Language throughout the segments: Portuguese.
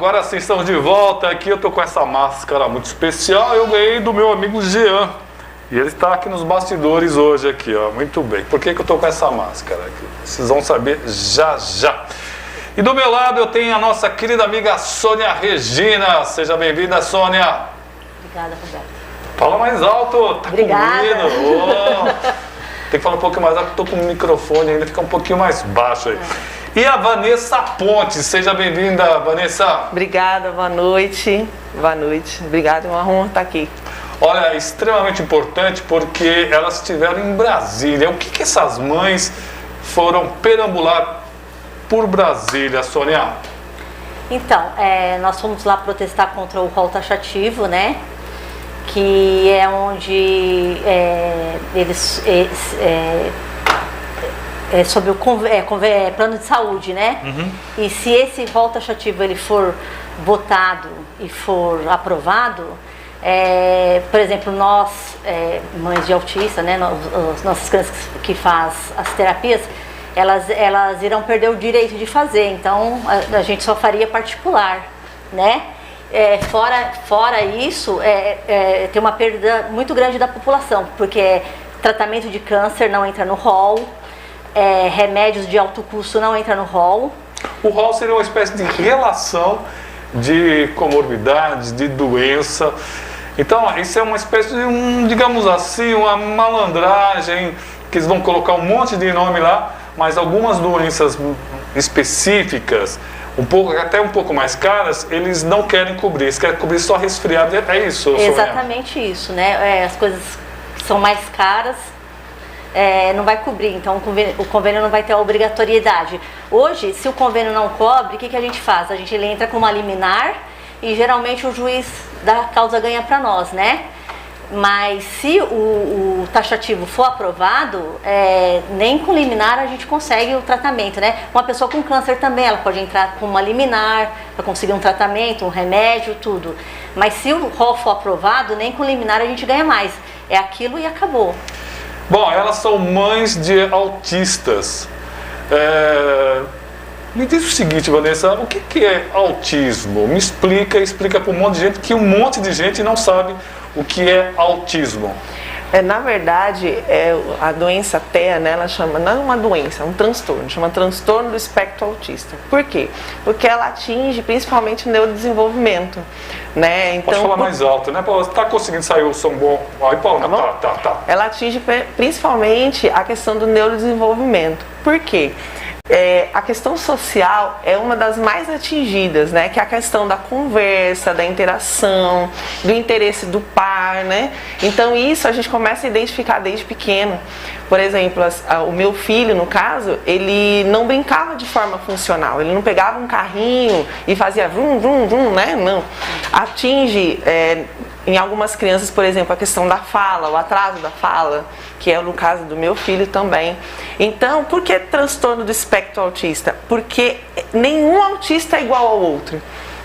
agora sim, estamos de volta aqui. Eu tô com essa máscara muito especial. Eu ganhei do meu amigo Jean. E ele está aqui nos bastidores hoje aqui, ó. Muito bem. Por que eu tô com essa máscara aqui? Vocês vão saber já já. E do meu lado eu tenho a nossa querida amiga Sônia Regina. Seja bem-vinda, Sônia. Obrigada, Roberto. Fala mais alto. Tá Obrigada. Tem que falar um pouquinho mais alto, tô com o microfone ainda, fica um pouquinho mais baixo aí. E a Vanessa Pontes, seja bem-vinda, Vanessa. Obrigada, boa noite. Boa noite. Obrigada, é uma honra estar aqui. Olha, é extremamente importante porque elas estiveram em Brasília. O que essas mães foram perambular por Brasília, Sônia? Então, nós fomos lá protestar contra o rol taxativo, né? Que é onde eles sobre o plano de saúde, né? Uhum. E se esse rol taxativo ele for votado e for aprovado, por exemplo, nós, mães de autista, né? Nossas crianças que faz as terapias, elas irão perder o direito de fazer. Então, a gente só faria particular, né? Fora isso, tem uma perda muito grande da população, porque tratamento de câncer não entra no rol, remédios de alto custo não entra no rol. O rol seria uma espécie de relação de comorbidades, de doença. Então, isso é uma espécie de, digamos assim, uma malandragem, que eles vão colocar um monte de nome lá, mas algumas doenças específicas, até um pouco mais caras, eles não querem cobrir, eles querem cobrir só resfriado, é isso, Sônia? Exatamente isso, né? As coisas são mais caras, não vai cobrir, então o convênio não vai ter a obrigatoriedade. Hoje, se o convênio não cobre, o que a gente faz? A gente entra com uma liminar e geralmente o juiz da causa ganha para nós, né? Mas se o taxativo for aprovado, nem com liminar a gente consegue o tratamento, né? Uma pessoa com câncer também, ela pode entrar com uma liminar para conseguir um tratamento, um remédio, tudo. Mas se o rol for aprovado, nem com liminar a gente ganha mais. É aquilo e acabou. Bom, elas são mães de autistas. Me diz o seguinte, Vanessa, o que é autismo? Me explica para um monte de gente, que um monte de gente não sabe o que é autismo. Na verdade, a doença TEA, né, ela chama, não é uma doença, é um transtorno, chama transtorno do espectro autista. Por quê? Porque ela atinge principalmente o neurodesenvolvimento, né? Então, pode falar mais alto, né, Paula? Você está conseguindo sair o som bom? Aí, Paula, tá. Ela atinge principalmente a questão do neurodesenvolvimento. Por quê? A questão social é uma das mais atingidas, né? Que é a questão da conversa, da interação, do interesse do par, né? Então isso a gente começa a identificar desde pequeno. Por exemplo, o meu filho, no caso, ele não brincava de forma funcional, ele não pegava um carrinho e fazia vrum, vrum, vrum, né? Não. Atinge, em algumas crianças, por exemplo, a questão da fala, o atraso da fala, que é no caso do meu filho também. Então, por que transtorno do espectro autista? Porque nenhum autista é igual ao outro.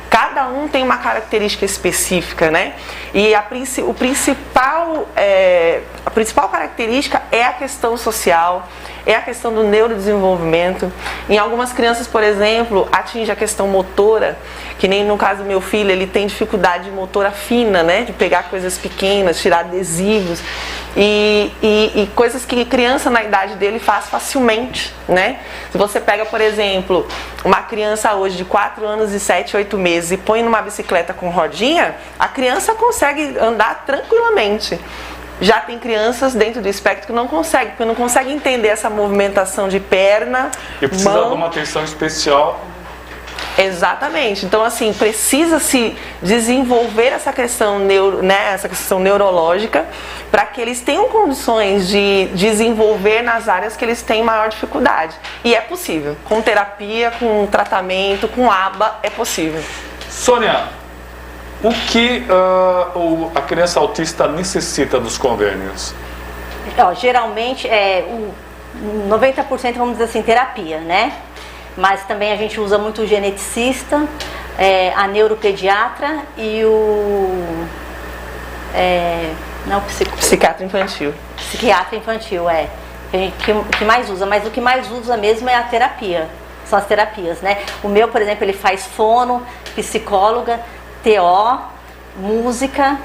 Cada um tem uma característica específica, né? E a principal característica é a questão social, é a questão do neurodesenvolvimento. Em algumas crianças, por exemplo, atinge a questão motora, que nem no caso do meu filho, ele tem dificuldade motora fina, né? De pegar coisas pequenas, tirar adesivos e coisas que criança na idade dele faz facilmente, né? Se você pega, por exemplo, uma criança hoje de 4 anos e 7, 8 meses e põe numa bicicleta com rodinha, a criança consegue andar tranquilamente. Já tem crianças dentro do espectro que não conseguem, porque não conseguem entender essa movimentação de perna, e precisa de uma atenção especial. Exatamente. Então, assim, precisa se desenvolver essa questão, essa questão neurológica para que eles tenham condições de desenvolver nas áreas que eles têm maior dificuldade. E é possível. Com terapia, com tratamento, com ABA, é possível. Sônia, o que a criança autista necessita dos convênios? Geralmente, 90% vamos dizer assim, terapia, né? Mas também a gente usa muito o geneticista, a neuropediatra e psiquiatra infantil. Psiquiatra infantil, que mais usa. Mas o que mais usa mesmo é a terapia. são as terapias, né? O meu, por exemplo, ele faz fono, psicóloga, TO, música,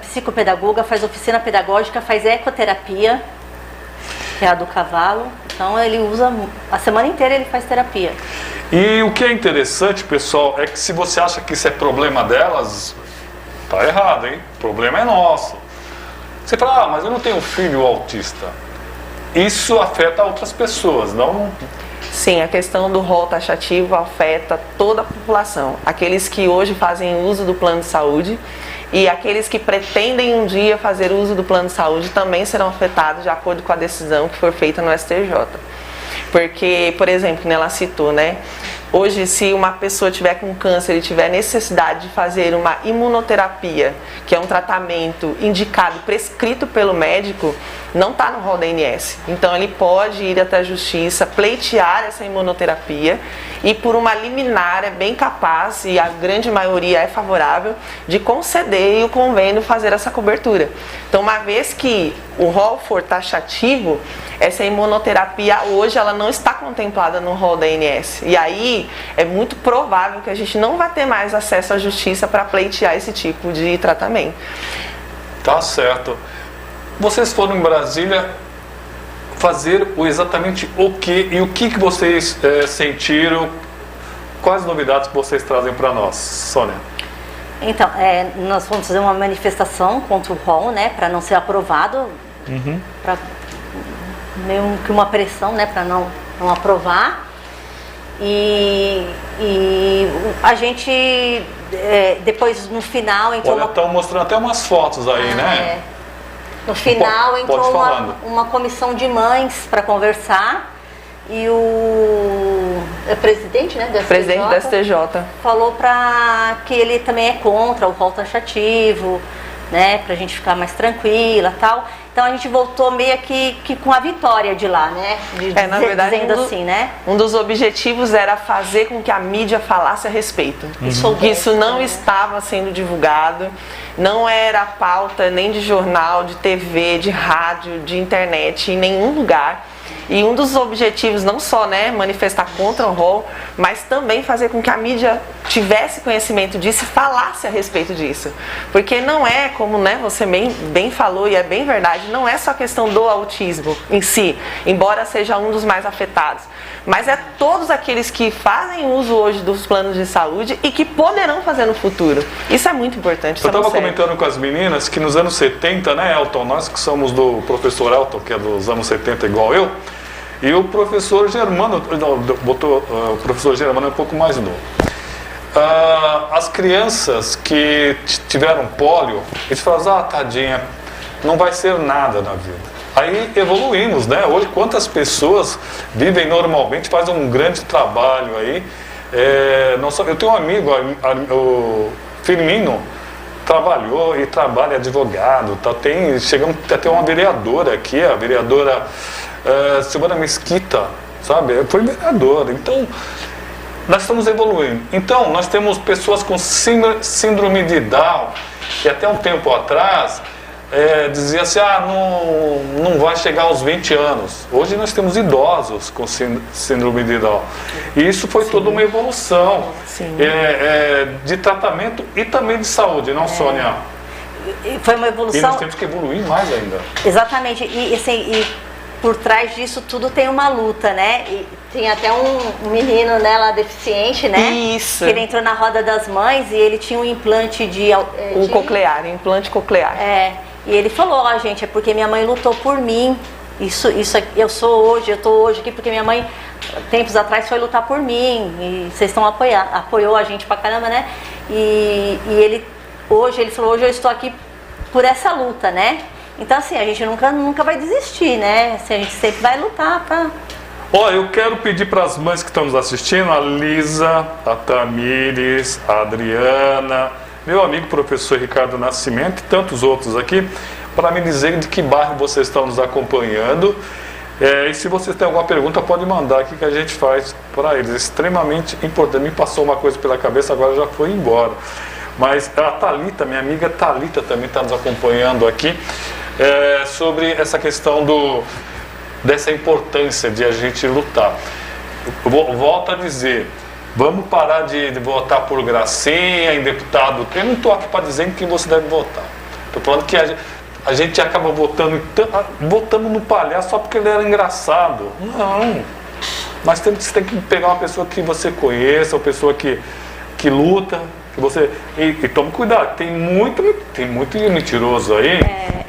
psicopedagoga, faz oficina pedagógica, faz ecoterapia, que é a do cavalo. Então ele usa a semana inteira, ele faz terapia. E o que é interessante, pessoal, é que se você acha que isso é problema delas, tá errado, hein? O problema é nosso. Você fala, mas eu não tenho filho autista. Isso afeta outras pessoas, não? Sim, a questão do rol taxativo afeta toda a população. Aqueles que hoje fazem uso do plano de saúde e aqueles que pretendem um dia fazer uso do plano de saúde também serão afetados de acordo com a decisão que for feita no STJ. Porque, por exemplo, ela citou, né? Hoje, se uma pessoa tiver com câncer e tiver necessidade de fazer uma imunoterapia, que é um tratamento indicado, prescrito pelo médico, não está no rol da ANS. Então, ele pode ir até a justiça, pleitear essa imunoterapia e, por uma liminar, é bem capaz, e a grande maioria é favorável, de conceder e o convênio fazer essa cobertura. Então, uma vez que o rol for taxativo, essa imunoterapia hoje ela não está contemplada no rol da ANS. E aí é muito provável que a gente não vai ter mais acesso à justiça para pleitear esse tipo de tratamento. Tá certo. Vocês foram em Brasília fazer exatamente o que e o que vocês sentiram? Quais novidades que vocês trazem para nós, Sônia? Então, nós vamos fazer uma manifestação contra o rol, né, para não ser aprovado, para meio que uma pressão, né, para não aprovar. E a gente depois no final entrou. Olha, estão mostrando até umas fotos aí, né? No final entrou uma comissão de mães para conversar e o presidente, né, do STJ, presidente do STJ falou que ele também é contra o rol taxativo, né, pra gente ficar mais tranquila e tal. Então a gente voltou meio que com a vitória de lá, né? Na verdade, dizendo assim, né? Um dos objetivos era fazer com que a mídia falasse a respeito. Isso não estava sendo divulgado, não era pauta nem de jornal, de TV, de rádio, de internet, em nenhum lugar. E um dos objetivos não só, né, manifestar contra o rol, mas também fazer com que a mídia tivesse conhecimento disso e falasse a respeito disso. Porque não é, como, né, você bem falou e é bem verdade, não é só a questão do autismo em si, embora seja um dos mais afetados, mas é todos aqueles que fazem uso hoje dos planos de saúde e que poderão fazer no futuro. Isso é muito importante. Eu estava comentando com as meninas que nos anos 70, né, Elton, nós que somos do professor Elton, que é dos anos 70 igual eu, e o professor Germano, o professor Germano é um pouco mais novo. As crianças que tiveram pólio, eles falam, tadinha, não vai ser nada na vida. Aí evoluímos, né? Hoje quantas pessoas vivem normalmente, fazem um grande trabalho aí. Eu tenho um amigo, o Firmino, trabalhou e trabalha advogado, chegamos a ter uma vereadora aqui, a vereadora Silvana Mesquita, sabe? Foi vereadora. Então, nós estamos evoluindo. Então, nós temos pessoas com síndrome de Down, que até um tempo atrás dizia assim, não vai chegar aos 20 anos. Hoje nós temos idosos com síndrome de Down. E isso foi toda uma evolução de tratamento e também de saúde, não, Sônia? Foi uma evolução. E nós temos que evoluir mais ainda. Exatamente. E por trás disso tudo tem uma luta, né? E tem até um menino, né, lá deficiente, né? Isso. Que ele entrou na roda das mães e ele tinha um implante coclear, implante coclear. E ele falou, gente, é porque minha mãe lutou por mim. Isso eu tô hoje aqui porque minha mãe, tempos atrás, foi lutar por mim. E vocês estão apoiou a gente pra caramba, né? E ele falou, hoje eu estou aqui por essa luta, né? Então, assim, a gente nunca vai desistir, né? Assim, a gente sempre vai lutar pra... Eu quero pedir para as mães que estão nos assistindo, a Lisa, a Tamires, a Adriana, meu amigo professor Ricardo Nascimento e tantos outros aqui, para me dizer de que bairro vocês estão nos acompanhando. E se vocês têm alguma pergunta, pode mandar aqui que a gente faz para eles. É extremamente importante. Me passou uma coisa pela cabeça, agora já foi embora. Mas a Thalita, minha amiga Thalita, também está nos acompanhando aqui, sobre essa questão dessa importância de a gente lutar. volto a dizer, vamos parar de votar por gracinha em deputado. Eu não estou aqui para dizer em quem você deve votar. Estou falando que a gente acaba votando no palhaço só porque ele era engraçado. Não. Mas você tem que pegar uma pessoa que você conheça, uma pessoa que luta, que você... E tome cuidado, tem muito mentiroso aí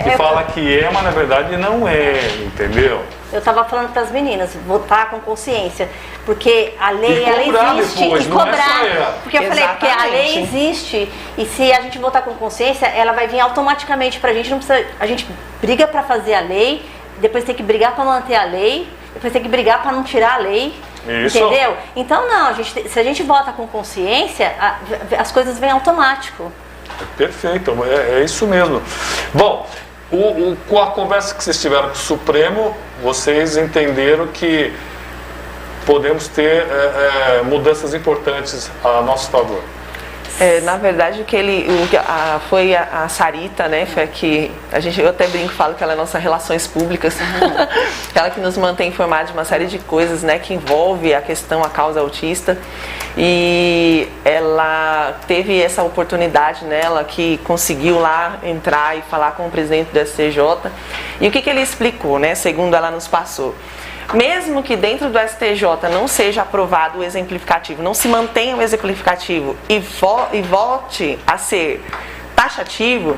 que fala que mas na verdade não é, entendeu? Eu estava falando para as meninas, votar com consciência, porque a lei ela existe depois, e não cobrar. É só porque eu falei, porque a lei existe e se a gente votar com consciência, ela vai vir automaticamente para a gente. Não precisa, a gente briga para fazer a lei, depois tem que brigar para manter a lei, depois tem que brigar para não tirar a lei. Isso. Entendeu? Então não, se a gente vota com consciência, as coisas vêm automático. Perfeito, é isso mesmo. Bom, com a conversa que vocês tiveram com o Supremo, vocês entenderam que podemos ter mudanças importantes a nosso favor. Na verdade, foi a Sarita, né? Foi que eu até brinco, falo que ela é nossa relações públicas, ela que nos mantém informados de uma série de coisas, né? Que envolve a causa autista. E ela teve essa oportunidade, né? Ela que conseguiu lá entrar e falar com o presidente do STJ. E o que ele explicou, né? Segundo ela nos passou. Mesmo que dentro do STJ não seja aprovado o exemplificativo, não se mantenha o exemplificativo e volte a ser taxativo,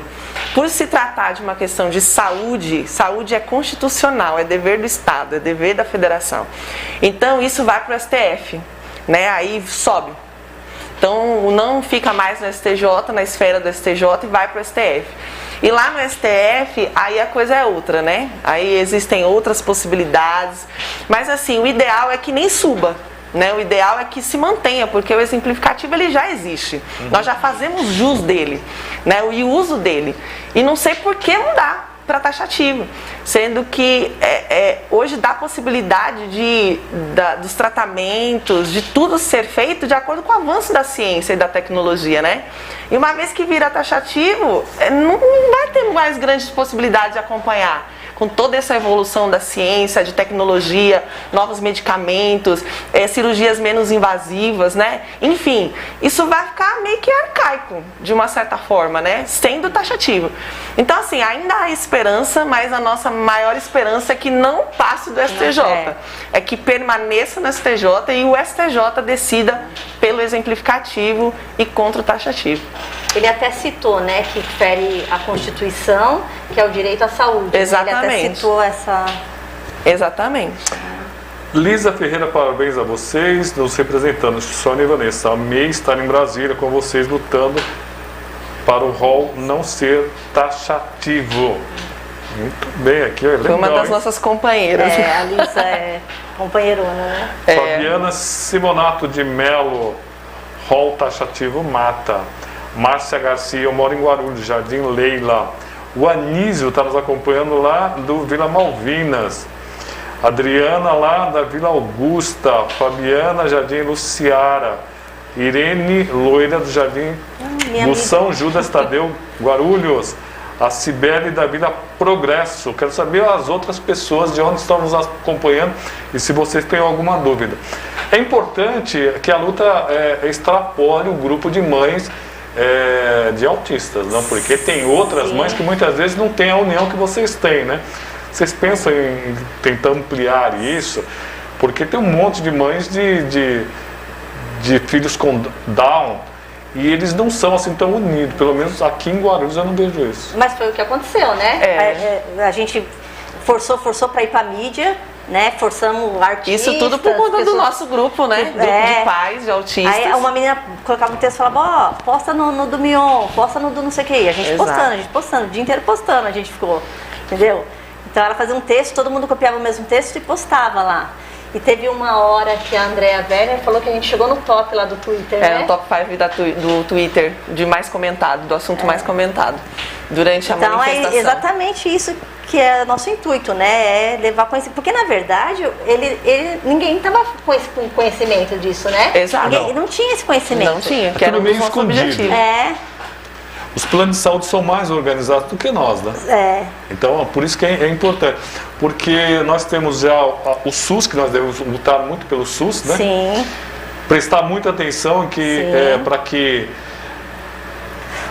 por se tratar de uma questão de saúde é constitucional, é dever do Estado, é dever da Federação. Então isso vai para o STF, né? Aí sobe. Então não fica mais no STJ, na esfera do STJ e vai para o STF. E lá no STF, aí a coisa é outra, né? Aí existem outras possibilidades. Mas assim, o ideal é que nem suba, né? O ideal é que se mantenha, porque o exemplificativo ele já existe. Nós já fazemos jus dele, né? E o uso dele. E não sei por que mudar para taxativo, sendo que hoje dá a possibilidade dos tratamentos, de tudo ser feito de acordo com o avanço da ciência e da tecnologia, né? E uma vez que vira taxativo, não vai ter mais grandes possibilidades de acompanhar. Com toda essa evolução da ciência, de tecnologia, novos medicamentos, cirurgias menos invasivas, né? Enfim, isso vai ficar meio que arcaico, de uma certa forma, né? Sendo taxativo. Então, assim, ainda há esperança, mas a nossa maior esperança é que não passe do STJ. É que permaneça no STJ e o STJ decida pelo exemplificativo e contra o taxativo. Ele até citou, né, que fere a Constituição, que é o direito à saúde. Exatamente. Ele até citou essa... Exatamente. Lisa Ferreira, parabéns a vocês, nos representando. Sônia e Vanessa, amei estar em Brasília com vocês lutando para o rol não ser taxativo. Muito bem, aqui é legal. Foi uma das nossas companheiras. A Lisa é companheirona, né? Fabiana Simonato de Melo, rol taxativo mata. Márcia Garcia, eu moro em Guarulhos, Jardim Leila. O Anísio está nos acompanhando lá do Vila Malvinas. Adriana lá da Vila Augusta. Fabiana, Jardim Luciara. Irene Loira do Jardim do São Judas Tadeu, Guarulhos. A Cibele da Vila Progresso. Quero saber as outras pessoas de onde estão nos acompanhando e se vocês têm alguma dúvida. É importante que a luta extrapole o grupo de mães de autistas, não? Porque tem outras mães que muitas vezes não têm a união que vocês têm, né? Vocês pensam em tentar ampliar isso? Porque tem um monte de mães de filhos com Down e eles não são assim tão unidos, pelo menos aqui em Guarulhos eu não vejo isso. Mas foi o que aconteceu, né? A gente forçou para ir para mídia, né? Forçamos artistas. Isso tudo por conta do nosso grupo, né? Grupo de pais, de autistas. Aí uma menina colocava um texto e falava, posta no do Mion, posta no do não sei o que. A gente postando, o dia inteiro postando, a gente ficou, entendeu? Então ela fazia um texto, todo mundo copiava o mesmo texto e postava lá. E teve uma hora que a Andrea Werner falou que a gente chegou no top lá do Twitter, né? No top 5 do Twitter, de mais comentado, do assunto mais comentado, durante a manifestação. Então é exatamente isso que é nosso intuito, né? É levar conhecimento. Porque na verdade, ninguém estava com conhecimento disso, né? Exato. Não tinha esse conhecimento. Não tinha, que era o nosso objetivo. Os planos de saúde são mais organizados do que nós, né? Então, por isso que é importante. Porque nós temos já o SUS, que nós devemos lutar muito pelo SUS, né? Sim. Prestar muita atenção para que...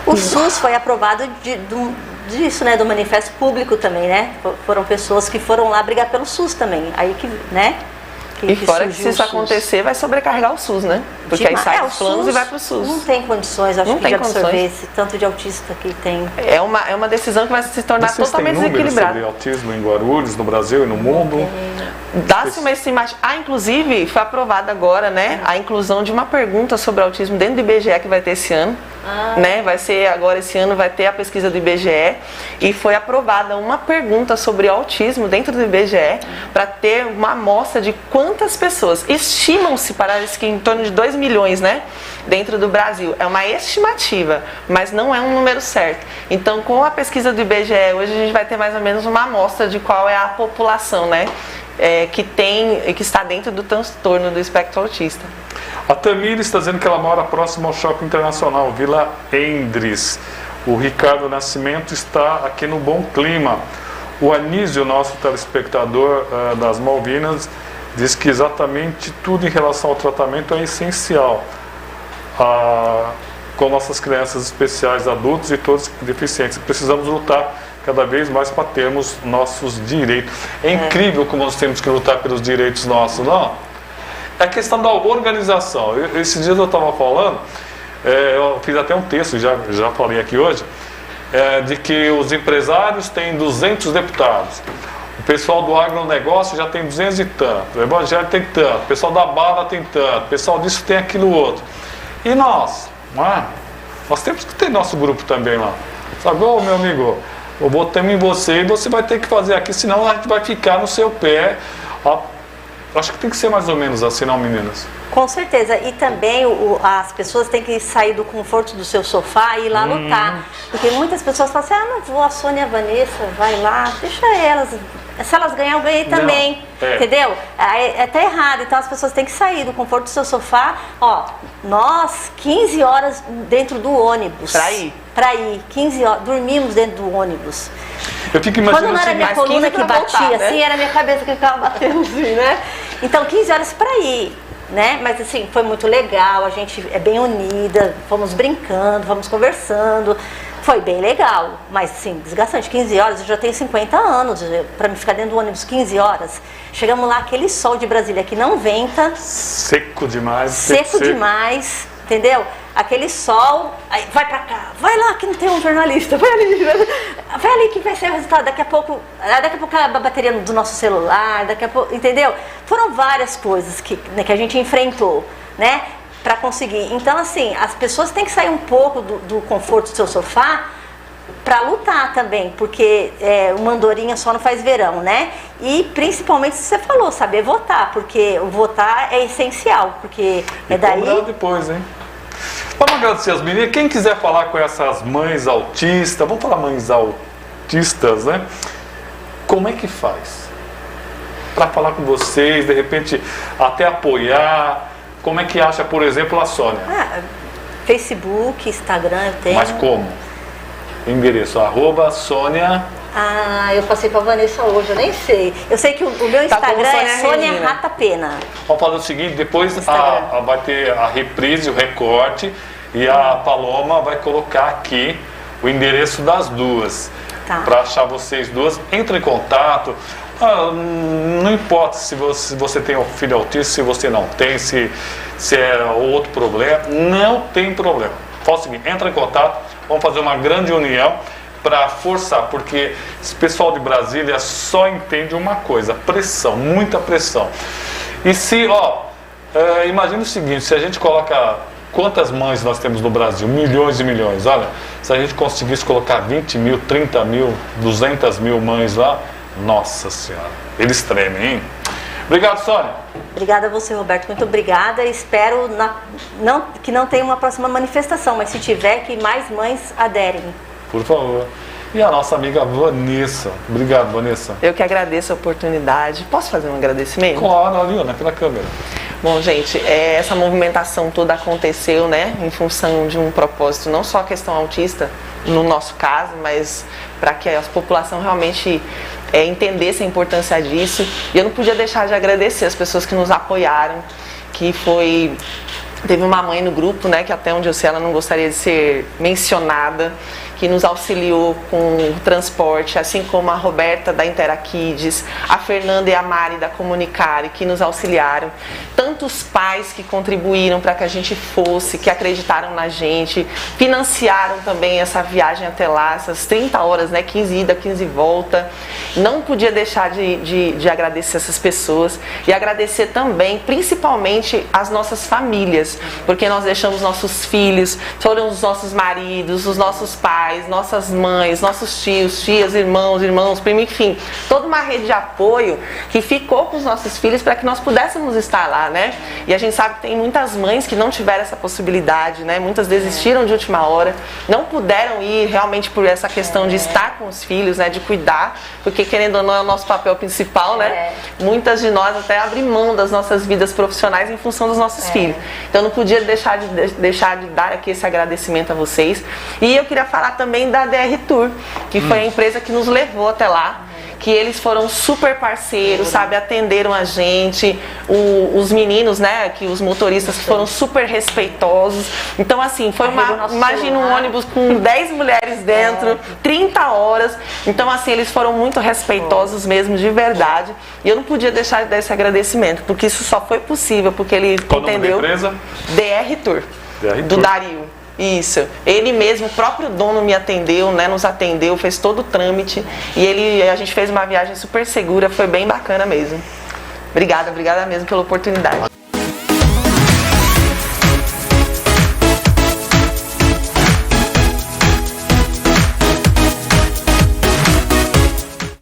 O SUS foi aprovado disso, né? Do manifesto público também, né? Foram pessoas que foram lá brigar pelo SUS também. Aí que, né? E fora que se isso acontecer, vai sobrecarregar o SUS, né? Porque aí sai dos planos e vai para o SUS. Não tem condições, acho que, de absorver esse tanto de autista que tem. É uma decisão que vai se tornar totalmente desequilibrada. Sobre autismo em Guarulhos, no Brasil e no mundo? Dá-se uma estimativa. Inclusive, foi aprovada agora, né? A inclusão de uma pergunta sobre autismo dentro do IBGE que vai ter esse ano. Né? Vai ser agora esse ano, vai ter a pesquisa do IBGE e foi aprovada uma pergunta sobre autismo dentro do IBGE para ter uma amostra de quantas pessoas. Estimam-se, parece que em torno de 2 milhões, né? Dentro do Brasil. É uma estimativa, mas não é um número certo. Então, com a pesquisa do IBGE, hoje a gente vai ter mais ou menos uma amostra de qual é a população, né? Que está dentro do transtorno do espectro autista. A Tamira está dizendo que ela mora próximo ao Shopping Internacional, Vila Endres. O Ricardo Nascimento está aqui no Bom Clima. O Anísio, nosso telespectador das Malvinas, diz que exatamente tudo em relação ao tratamento é essencial. Com nossas crianças especiais, adultos e todos deficientes. Precisamos lutar cada vez mais para termos nossos direitos. É incrível como nós temos que lutar pelos direitos nossos, não? É a questão da organização. Esses dias eu estava falando, eu fiz até um texto, já falei aqui hoje, de que os empresários têm 200 deputados, o pessoal do agronegócio já tem 200 e tanto, o evangélico tem tanto, o pessoal da bala tem tanto, o pessoal disso tem aquilo outro. E nós, não é? Nós temos que ter nosso grupo também lá. Sabe, ô meu amigo, eu votei em você e você vai ter que fazer aqui, senão a gente vai ficar no seu pé. Acho que tem que ser mais ou menos assim, não, meninas? Com certeza. E também as pessoas têm que sair do conforto do seu sofá e ir lá lutar. Porque muitas pessoas falam assim, não vou, a Sônia e a Vanessa, vai lá, deixa elas. Se elas ganham, eu ganhei também. Entendeu? Tá errado. Então as pessoas têm que sair do conforto do seu sofá. Nós, 15 horas dentro do ônibus. Pra ir. 15 horas. Dormimos dentro do ônibus. Eu fico imaginando. Quando não era minha coluna que batia voltar, assim, era minha cabeça que ficava batendo assim, né? Então, 15 horas pra ir, né? Mas assim, foi muito legal, a gente é bem unida, fomos brincando, fomos conversando. Foi bem legal, mas sim, desgastante. 15 horas, eu já tenho 50 anos, pra me ficar dentro do ônibus 15 horas. Chegamos lá, aquele sol de Brasília que não venta. Seco demais. Seco demais, entendeu? Aquele sol, aí vai pra cá, vai lá que não tem um jornalista, vai ali que vai ser o resultado, daqui a pouco a bateria do nosso celular, daqui a pouco, entendeu? Foram várias coisas que a gente enfrentou, né, pra conseguir. Então, assim, as pessoas têm que sair um pouco do conforto do seu sofá pra lutar também, porque uma andorinha só não faz verão, né? E principalmente, se você falou, saber votar, porque o votar é essencial, porque daí... depois, hein? Vamos agradecer as meninas. Quem quiser falar com essas mães autistas, vamos falar mães autistas, né? Como é que faz? Para falar com vocês, de repente até apoiar. Como é que acha, por exemplo, a Sônia? Facebook, Instagram, eu tenho. Mas como? Endereço, @Sônia. Eu passei pra Vanessa hoje, eu nem sei. Eu sei que o meu Instagram é Sônia Rata Pena. Vamos fazer o seguinte, depois vai ter a reprise, o recorte, e a Paloma vai colocar aqui o endereço das duas. Para achar vocês duas, entre em contato. Não importa se você tem um filho autista, se você não tem, se é outro problema, não tem problema. Faz o seguinte, entra em contato, vamos fazer uma grande união para forçar, porque esse pessoal de Brasília só entende uma coisa, pressão, muita pressão. E se, imagina o seguinte, se a gente coloca, quantas mães nós temos no Brasil? Milhões e milhões, olha, se a gente conseguisse colocar 20 mil, 30 mil, 200 mil mães lá, nossa Senhora, eles tremem, hein? Obrigado, Sônia. Obrigada a você, Roberto, muito obrigada. Espero que não tenha uma próxima manifestação, mas se tiver, que mais mães aderem. Por favor. E a nossa amiga Vanessa. Obrigado, Vanessa. Eu que agradeço a oportunidade. Posso fazer um agradecimento? Claro, ali, né, pela câmera. Bom, gente, essa movimentação toda aconteceu, né, em função de um propósito, não só a questão autista, no nosso caso, mas para que a população realmente entendesse a importância disso. E eu não podia deixar de agradecer as pessoas que nos apoiaram, teve uma mãe no grupo, né, que até onde eu sei ela não gostaria de ser mencionada, que nos auxiliou com o transporte, assim como a Roberta da Interakids, a Fernanda e a Mari da Comunicare, que nos auxiliaram. Tantos pais que contribuíram para que a gente fosse, que acreditaram na gente, financiaram também essa viagem até lá, essas 30 horas, né, 15 ida, 15 volta. Não podia deixar de agradecer essas pessoas e agradecer também, principalmente, as nossas famílias, porque nós deixamos nossos filhos, foram os nossos maridos, os nossos pais, nossas mães, nossos tios, tias, irmãos, primos, enfim, toda uma rede de apoio que ficou com os nossos filhos para que nós pudéssemos estar lá, né? E a gente sabe que tem muitas mães que não tiveram essa possibilidade, né? Muitas desistiram de última hora, não puderam ir realmente por essa questão de estar com os filhos, né? De cuidar, porque querendo ou não é o nosso papel principal, né? Muitas de nós até abrem mão das nossas vidas profissionais em função dos nossos filhos. Então eu não podia deixar de dar aqui esse agradecimento a vocês. E eu queria falar também da DR Tour, que foi a empresa que nos levou até lá, que eles foram super parceiros, sabe, atenderam a gente, os meninos, né, que os motoristas foram super respeitosos. Então assim, foi imagina um ônibus com 10 mulheres dentro, 30 horas. Então assim, eles foram muito respeitosos mesmo, de verdade. E eu não podia deixar de dar esse agradecimento, porque isso só foi possível porque ele entendeu. Qual a empresa? DR Tour, do Dario. Isso, ele mesmo, o próprio dono me atendeu, né, nos atendeu, fez todo o trâmite e a gente fez uma viagem super segura, foi bem bacana mesmo. Obrigada mesmo pela oportunidade.